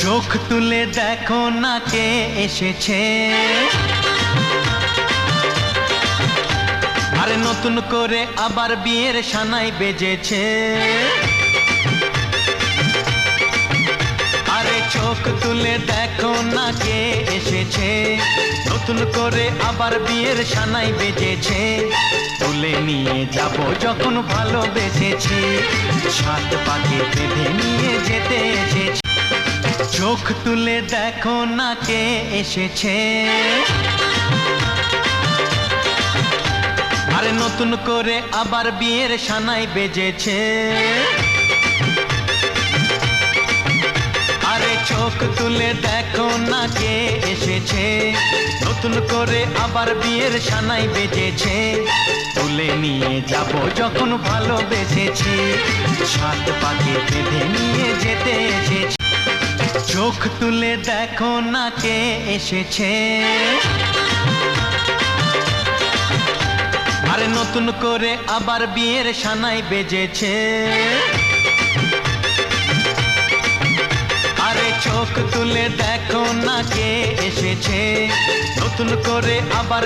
চোখ তুলে দেখো না কে এসেছে, আরে নতুন করে আবার বিয়ের সানাই বেজেছে। আরে চোখ তুলে দেখো না কে এসেছে, নতুন করে আবার বিয়ের সানাই বেজেছে। তুলে নিয়ে যাব যখন ভালোবেসেছি, সাত পাকে বেঁধে নিয়ে যেতে এসেছি। চোখ তুলে দেখো না কে এসেছে, আরে নতুন করে আবার বিয়ের সানাই বেজেছে। আরে চোখ তুলে দেখো না কে এসেছে, নতুন করে আবার বিয়ের সানাই বেজেছে। তুলে নিয়ে যাব যখন ভালোবেসেছি, সাত পাকে বেঁধে নিয়ে যেতে এসেছি। চোখ তুলে দেখো না কে এসেছে, আরে নতুন করে আবার বিয়ের সানাই বেজেছে। আরে চোখ তুলে দেখো না কে এসেছে, নতুন করে আবার